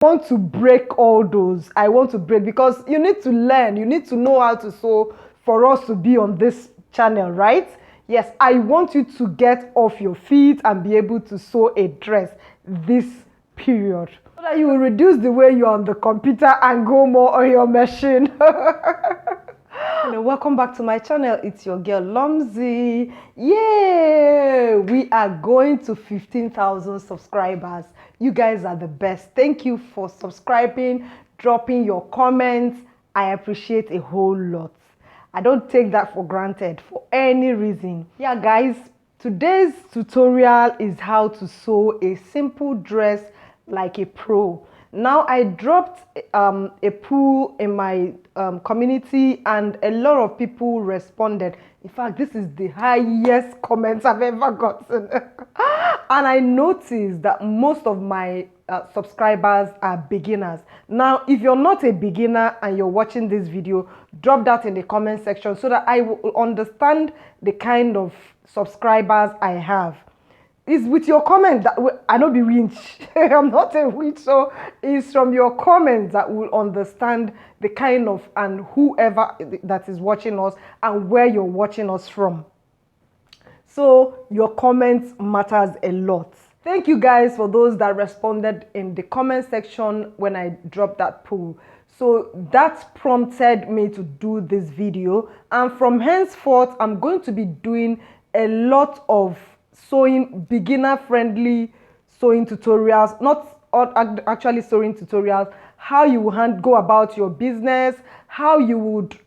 want to break all those. I want to break, because you need to learn, you need to know how to sew for us to be on this channel, right? Yes, I want you to get off your feet and be able to sew a dress this period, so that you will reduce the way you're on the computer and go more on your machine. Welcome back to my channel. It's your girl Lumsy. Yay! We are going to 15,000 subscribers. You guys are the best. Thank you for subscribing, dropping your comments. I appreciate a whole lot. I don't take that for granted for any reason. Yeah, guys, today's tutorial is how to sew a simple dress like a pro. Now, I dropped a poll in my community, and a lot of people responded. In fact, this is the highest comments I've ever gotten. And I noticed that most of my subscribers are beginners. Now, if you're not a beginner and you're watching this video, drop that in the comment section so that I will understand the kind of subscribers I have. It's with your comment that I don't be winch. I'm not a witch, so it's from your comments that we'll understand the kind of, and whoever that is watching us and where you're watching us from. So your comments matters a lot. Thank you guys for those that responded in the comment section when I dropped that poll. So that prompted me to do this video, and from henceforth I'm going to be doing a lot of sewing, beginner friendly sewing tutorials, not actually sewing tutorials, how you would go about your business, how you would,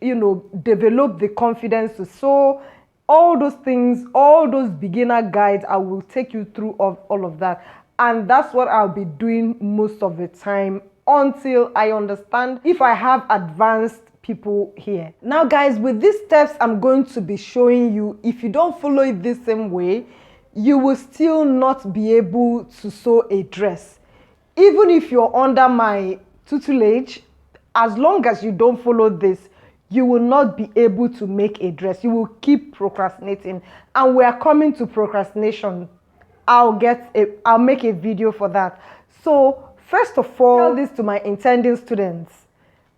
develop the confidence to sew, all those things, all those beginner guides. I will take you through all of that, and that's what I'll be doing most of the time until I understand if I have advanced people here. Now guys, with these steps I'm going to be showing you, if you don't follow it the same way, you will still not be able to sew a dress. Even if you're under my tutelage, as long as you don't follow this, you will not be able to make a dress. You will keep procrastinating, and we are coming to procrastination. I'll make a video for that. So first of all, tell this to my intending students.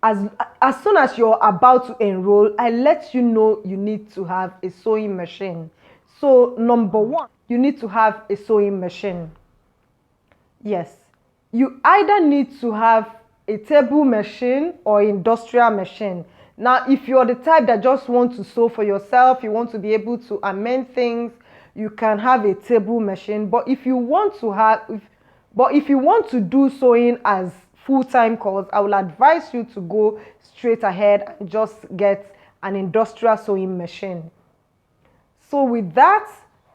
As soon as you're about to enroll, I let you know you need to have a sewing machine. So number one, you need to have a sewing machine. Yes, you either need to have a table machine or industrial machine. Now, if you're the type that just want to sew for yourself, you want to be able to amend things, you can have a table machine. But if you want to do sewing as full-time course, I will advise you to go straight ahead and just get an industrial sewing machine. So with that,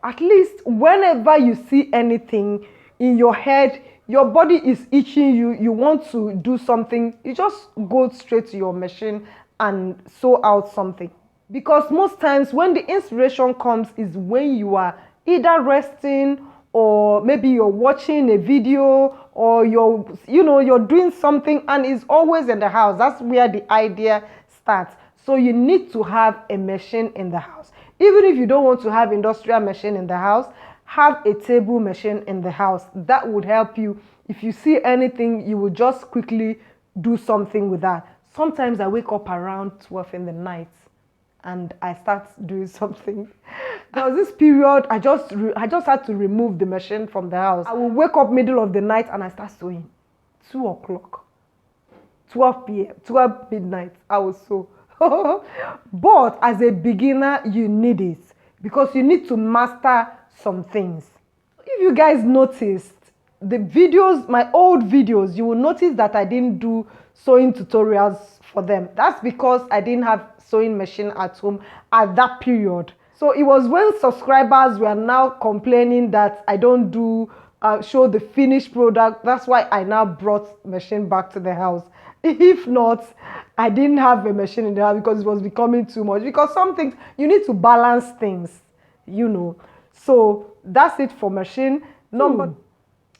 at least whenever you see anything in your head, your body is itching you want to do something, you just go straight to your machine and sew out something. Because most times when the inspiration comes is when you are either resting, or maybe you're watching a video, or you're doing something, and it's always in the house. That's where the idea starts. So you need to have a machine in the house. Even if you don't want to have industrial machine in the house, have a table machine in the house. That would help you. If you see anything, you will just quickly do something with that. Sometimes I wake up around 12 in the night and I start doing something. There was this period I just had to remove the machine from the house. I will wake up middle of the night and I start sewing. 2 o'clock, 12 p.m., 12 midnight, I will sew. But as a beginner, you need it, because you need to master some things. If you guys noticed the videos, my old videos, you will notice that I didn't do sewing tutorials for them. That's because I didn't have sewing machine at home at that period. So it was when subscribers were now complaining that I don't do show the finished product. That's why I now brought machine back to the house. If not, I didn't have a machine in the house because it was becoming too much. Because some things, you need to balance things, So that's it for machine. Number,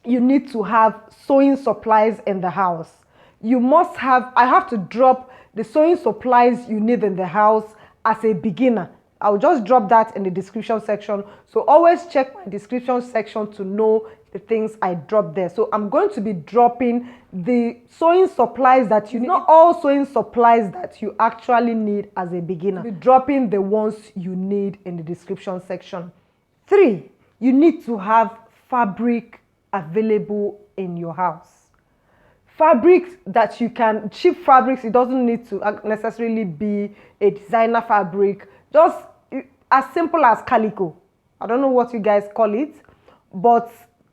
you need to have sewing supplies in the house. You must have, I have to drop the sewing supplies you need in the house as a beginner. I'll just drop that in the description section. So always check my description section to know the things I drop there. So I'm going to be dropping the sewing supplies that you need. Not all sewing supplies that you actually need as a beginner. I'll be dropping the ones you need in the description section. 3, you need to have fabric available in your house. Fabrics that you can, cheap fabrics, it doesn't need to necessarily be a designer fabric, just as simple as calico. I don't know what you guys call it, but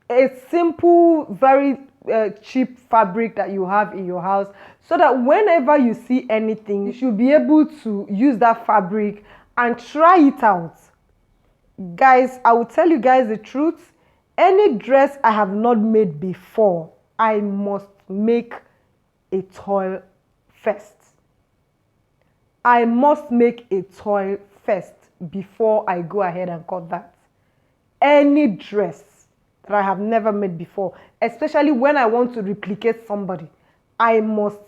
a simple, very cheap fabric that you have in your house, so that whenever you see anything, you should be able to use that fabric and try it out. Guys, I will tell you guys the truth. Any dress I have not made before, I must make a toil first. I must make a toil first before I go ahead and cut that. Any dress that I have never made before, especially when I want to replicate somebody, I must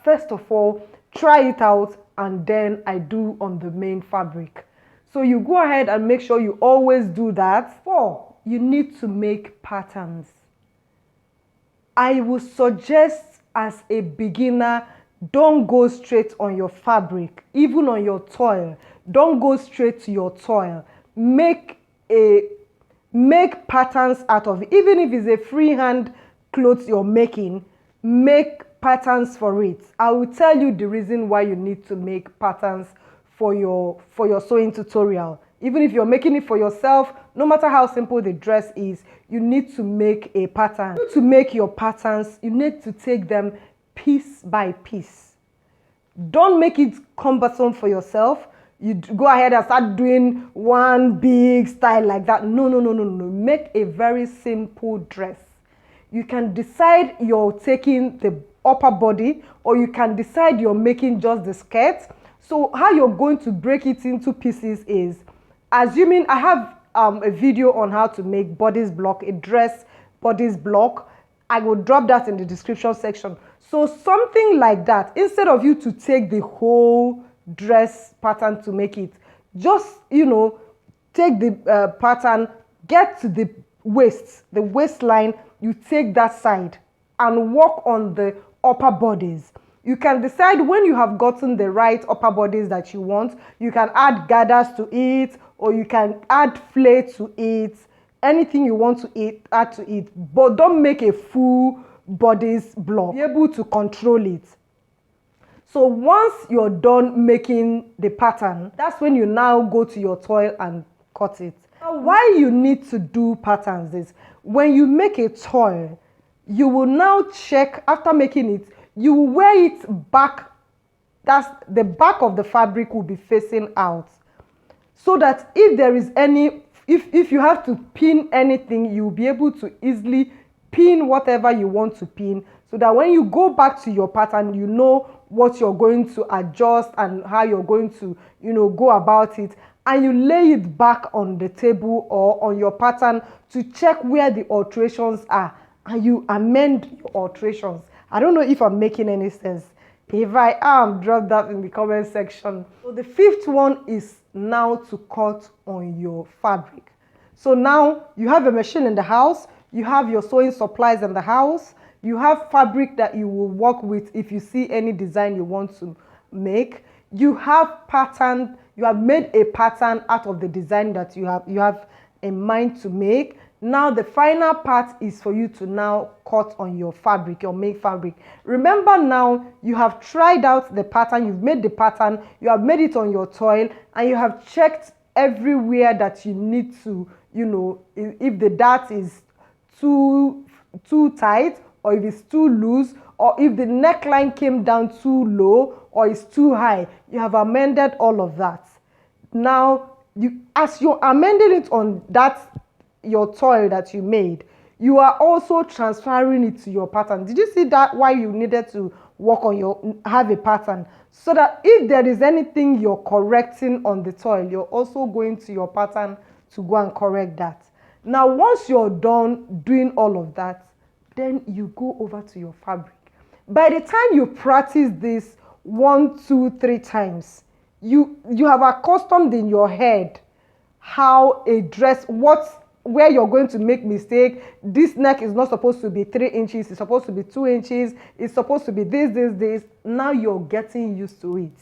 first of all try it out, and then I do on the main fabric. So you go ahead and make sure you always do that. 4, you need to make patterns. I would suggest as a beginner, don't go straight on your fabric, even on your toil. Don't go straight to your toil. Make patterns out of it. Even if it's a freehand clothes you're making, make patterns for it. I will tell you the reason why you need to make patterns for your sewing tutorial. Even if you're making it for yourself, no matter how simple the dress is, you need to make a pattern. To make your patterns, you need to take them piece by piece. Don't make it cumbersome for yourself. You go ahead and start doing one big style like that. No. Make a very simple dress. You can decide you're taking the upper body, or you can decide you're making just the skirt. So how you're going to break it into pieces is, assuming I have a video on how to make bodice block, a dress bodice block. I will drop that in the description section. So something like that, instead of you to take the whole dress pattern to make it, just, take the pattern, get to the waistline, you take that side and work on the upper bodies. You can decide when you have gotten the right upper bodies that you want, you can add gathers to it, or you can add flare to it, anything you want to add to it, but don't make a full bodice block. Be able to control it. So once you're done making the pattern, that's when you now go to your toil and cut it. Now, why you need to do patterns is, when you make a toil, you will now check, after making it, you will wear it back. That's the back of the fabric will be facing out, so that if there is any, if you have to pin anything, you'll be able to easily pin whatever you want to pin, so that when you go back to your pattern, you know what you're going to adjust and how you're going to, go about it, and you lay it back on the table or on your pattern to check where the alterations are, and you amend your alterations. I don't know if I'm making any sense. If I am, drop that in the comment section. So the 5th one is now to cut on your fabric. So now you have a machine in the house, you have your sewing supplies in the house, you have fabric that you will work with if you see any design you want to make. You have pattern, you have made a pattern out of the design that you have in mind to make. Now the final part is for you to now cut on your fabric, your main fabric. Remember, now you have tried out the pattern, you've made the pattern, you have made it on your toil, and you have checked everywhere that you need to, if the dart is too tight, or if it's too loose, or if the neckline came down too low or it's too high. You have amended all of that. Now, as you're amending it on that, your toil that you made, you are also transferring it to your pattern. Did you see that, why you needed to work on have a pattern? So that if there is anything you're correcting on the toil, you're also going to your pattern to go and correct that. Now, once you're done doing all of that, then you go over to your fabric. By the time you practice this 1, 2, 3 times, You have accustomed in your head how a dress, where you're going to make mistake. This neck is not supposed to be 3 inches, it's supposed to be 2 inches, it's supposed to be this. Now you're getting used to it.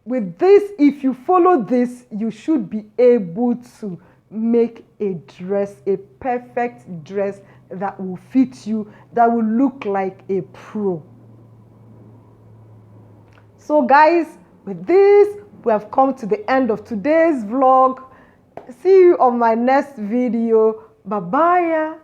With this, if you follow this, you should be able to make a dress, a perfect dress that will fit you, that will look like a pro. So guys, with this, we have come to the end of today's vlog. See you on my next video. Bye bye.